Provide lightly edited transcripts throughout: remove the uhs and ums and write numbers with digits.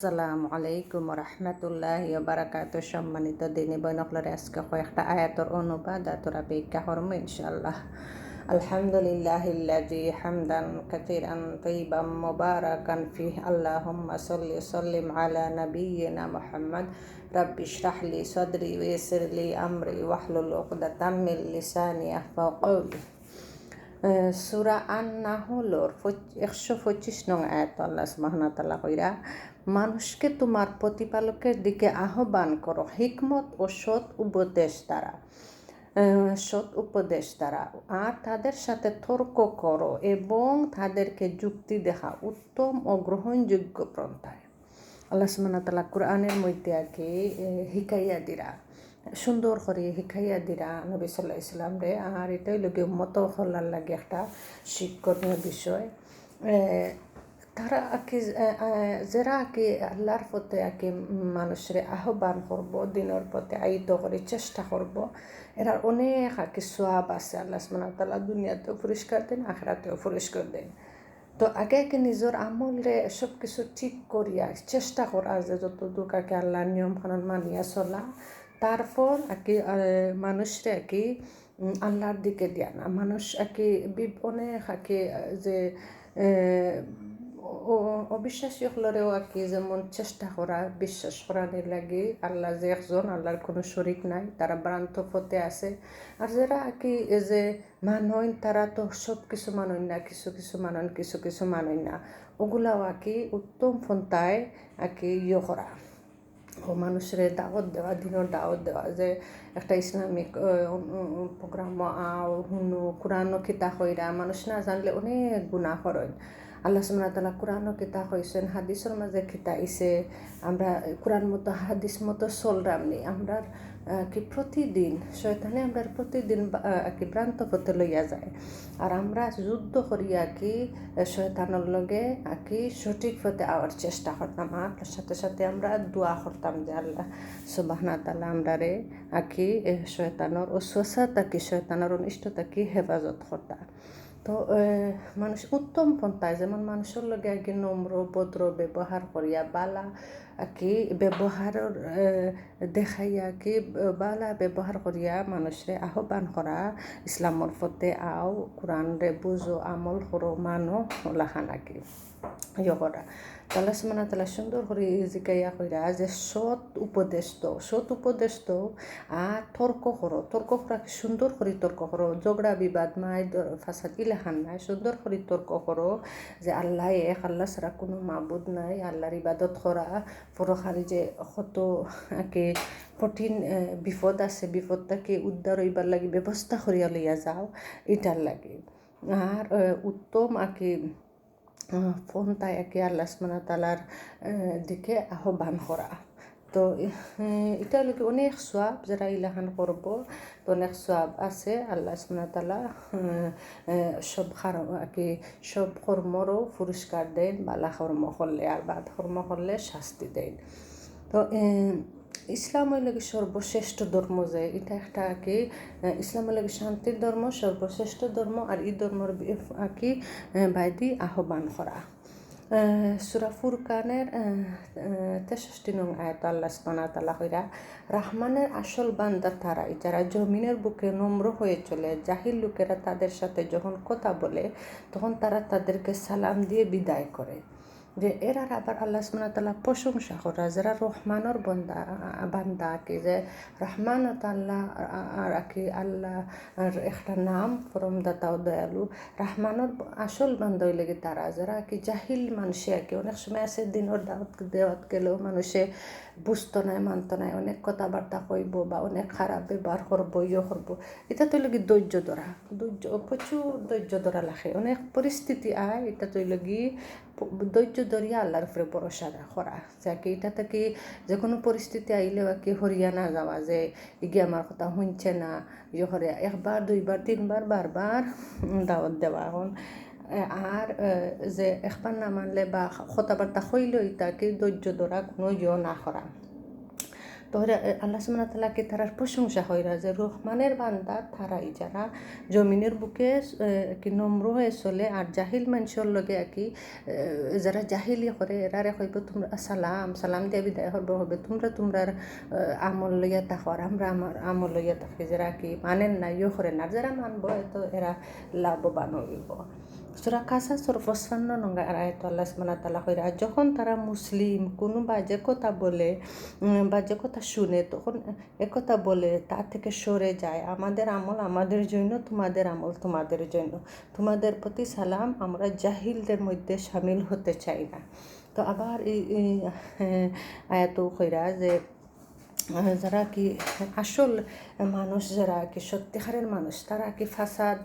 আসসালামু আলাইকুম রহমতুল্লাহি বারাকাতুহু। সম্মানিত দিনী বৈনকলরে আজকে কয়েকটা আয়াতর অনুবাদ তোরা ব্যাখ্যা করবো ইনশাআল্লাহ। আলহামদুলিল্লাহিল্লাযী হামদান কাসীরান তাইয়িবান মুবারাকান ফিহি আল্লাহুম্মা সাল্লি সাল্লিম আলা নাবিয়্যিনা মুহাম্মদ। রাব্বি ইশরাহ লি সাদরি ওয়া ইয়াসসির লি আমরি ওয়াহলুল উকদাতাম মিন লিসানি ইয়াফকাহু কওলি। সূরা আন-নাহলর 125 নং আয়াত আল্লাহ সুবহানাহু ওয়া তাআলা কইরা, মানুষকে তোমার প্রতিপালকের দিকে আহ্বান করো হিকমত ও সৎ উপদেশ দ্বারা আর তাদের সাথে তর্ক করো এবং তাদেরকে যুক্তি দেখা উত্তম ও গ্রহণযোগ্য পন্থায়। আল্লাহ সুবহানাহু ওয়া তাআলা কোরআনের মধ্যে হিকাইয়া দিরা সুন্দর করে হিকাইয়া দিরা নবী সাল্লাল্লাহু আলাইহি সাল্লাম রে। আর এটাই লোকে উম্মত হল্লার লাগে একটা শিক্ষণীয় বিষয়। তারা যারা আল্লাহর পথে মানুষের আহ্বান করব, দিনের পথে আয়িত করে চেষ্টা করব, এরা অনেক সোয়াব আছে। আল্লাহ সুবহানাহু ওয়া তাআলা দুনিয়াতেও পুরস্কার দেন, আখিরাতেও পুরস্কার দেন। তো আগে নিজের আমলে সব কিছু ঠিক করিয়া চেষ্টা করা যে যতটুকু আল্লাহর নিয়ম কানুন মানিয়া চলা, তারপর মানুষরে আল্লাহর দিকে দিয়া না। মানুষ অনেক যে অবিশ্বাসী হলেও যেমন চেষ্টা করা বিশ্বাস করার লাগে আল্লাহ যে একজন, আল্লাহর কোনো শরিক নাই, তারা ভ্রান্ত পথে আছে। আর যারা যে মানইন, তারা তো সব কিছু মানইন না, কিছু কিছু মানইন না। ওগুলাও উত্তম পন্থায় করা ও মানুষের দাওয়াত দেওয়া, দিনের দাওয়াত দেওয়া, যে একটা ইসলামিক প্রোগ্রাম হুনু কোরআন কিতা কইরা মানুষ না জানলে অনেক গুনাহ করেন। আল্লাহ সুবহানাহু ওয়া তাআলা কোরআন কিতা কইছেন, হাদিসের মাঝে কিতা আইছে, আমরা কোরআন মতো হাদিস মতো চলরাম নি। আমরা প্রতিদিন শয়তানে আমরা প্রতিদিন ভ্রান্ত পথে লইয়া যায়। আর আমরা যুদ্ধ করিয়া শয়তানের লগে সঠিক পথে আওয়ার চেষ্টা করতাম। আর তার সাথে সাথে আমরা দোয়া করতাম যে আল্লাহ সুবহানাহু ওয়া তাআলা আমরারে শয়তানের ওসওয়াসা থাকি, শয়তানের অনিষ্ট থাকি হেফাজত করতা। তো মানুষ উত্তম পন্থায় যেমন মানুষের লগে নম্র ভদ্র ব্যবহার করিয়া বালা ব্যবহারের দেখাইয়া বালা ব্যবহার করিয়া মানুষরে আহ্বান করা, ইসলামর পথে আও, কোরআন রে বুঝো, আমল করো, মানো, লাখা করা। আল্লাহ সুবহানাহু ওয়া তাআলা সুন্দর করে জিকাইয়া কইরা যে সৎ উপদেশ তো আর তর্ক করা সুন্দর করে তর্ক করো, ঝগড়া বিবাদ নাই, ফাসাদ ইলাহান নাই, সুন্দর করে তর্ক করো যে আল্লাহ এক, আল্লাহ ছাড়া কোনো মাবুদ নাই, আল্লাহর ইবাদত করা পরখালি যে কত কঠিন বিপদ আছে, বিপদটাকে উদ্ধার হইবার লাগে ব্যবস্থা করিয়া লইয়া যাও, এটার লাগে। আর উত্তম পন্থায় আল্লাহ সুবহানাহু ওয়া তাআলার দিকে আহ্বান করা। তো এটা লোকে অনেক সোয়াব, যারা ইলাহান করব তো অনেক সোয়াব আছে। আল্লাহ সুবহানাহু ওয়া তাআলা সব কর্মরও পুরস্কার দেন, বালা কর্ম করলে, আর বাদ কর্ম করলে শাস্তি দেন। তো ইসলাম হইল সর্বশ্রেষ্ঠ ধর্ম, যে এটা একটা ইসলাম হইল শান্তির ধর্ম, সর্বশ্রেষ্ঠ ধর্ম। আর এই ধর্মের বাইদি আহ্বান করা। সূরা ফুরকানের 63 নং আয়াত আল্লাহ সুবহানাহু ওয়া তাআলা কইরা, রহমানের আসল বান্দা তারাই যারা জমিনের বুকে নম্র হয়ে চলে। জাহিল লোকেরা তাদের সাথে যখন কথা বলে তখন তারা তাদেরকে সালাম দিয়ে বিদায় করে। যে এরা আবার আল্লাহ সুবহানাহু ওয়া তাআলা প্রশংসা করা, যারা রহমানের বান্দা যে রহমান আল্লাহ আর আল্লাহ একটা নাম, পরমদাতা ও দয়ালু। রহমানের আসল বান্দা হইলে তারা যারা জাহিল মানুষে অনেক সময় আছে দিনের দেওয়াত গেলেও মানুষে বুঝতো নাই, মানতো নাই, অনেক কথাবার্তা কইব বা অনেক খারাপ ব্যবহার করবো, করবো। এটা তো ধৈর্য প্রচুর ধৈর্য ধরা লাগে। অনেক পরিস্থিতি এটা তো ধৈর্য ধরিয়া আল্লাহর উপরে ভরসা করা, যাকে এটা থেকে যে কোনো পরিস্থিতি আইলেও হরিয়া না যাওয়া, যে আমার কথা শুনছে না, করে একবার দুইবার তিনবার বারবার দাওয়াত দেওয়া। এখন আর যে একবার না মানলে বা কথাবার্তা হইলেই তাকে ধৈর্য ধরা, কোনো না করা। তো আল্লাহ সুবহানাহু ওয়া তাআলা কি তারার প্রশংসা হইরা যে রহমানের বান্দা তারাই যারা জমিনের বুকে কি নম্র হয়ে চলে আর জাহিল মানুষের লগে কি যারা জাহিলি করে এরারে হইব তোমরা সালাম সালাম দিয়ে বিদায় হবে তোমরা তোমরার আমল লইয়া থাকো আর আমরা আমার আমল লইয়া থাকি যারা কি মানেন না ইয়ে করে না যারা মানবো তো এরা লাভবান হইব সূরা কাসাসের ৫৫ নং আয়াতে আল্লাহ সুবহানাহু ওয়া তাআলা কইরা যখন তারা মুসলিম কোনো বাজে কথা বলে বাজে কথা শুনে তখন একথা বলে তা থেকে সরে যায় আমাদের আমল আমাদের জন্য তোমাদের আমল তোমাদের জন্য তোমাদের প্রতি সালাম আমরা জাহিলদের মধ্যে শামিল হতে চাই না তো আবার এই আয়াত কইরা যে যারা কি আসল মানুষ যারা কি সত্যিকারের মানুষ তারা কি ফাসাদ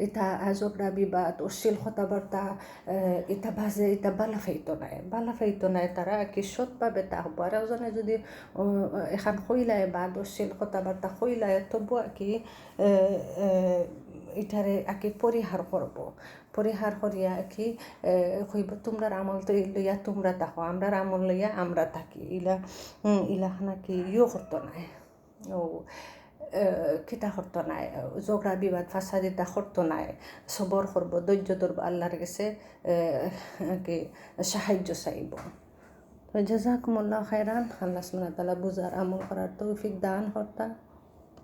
এটা ঝগড়া বিবাদ অশ্লীল কথাবার্তা এটা বাজে এটা বালা ফাইতো নাই তারা কি সৎভাবে তা হব আর এজনে যদি এখন কইলায় বাদ অশ্লীল কথাবার্তা কইলায় তবু কি এটারে আকি পরিহার করিয়া কি হইব তোমরার আমল তো লইয়া তোমরা থাকো আমরার আমল লইয়া আমরা থাকি ইলাখানা কি ইয়ে করতো নাই ও কিতা করতো নাই ঝগড়া বিবাদ ফাসাদ এটা করতো নাই সবর করবো ধৈর্য ধরবো আল্লাহর কাছে কি সাহায্য চাইব তো জাযাকুমুল্লাহু খাইরান আল্লাহ সুবহানাহু ওয়া তাআলা বুঝার আমল করার তৌফিক দান করতা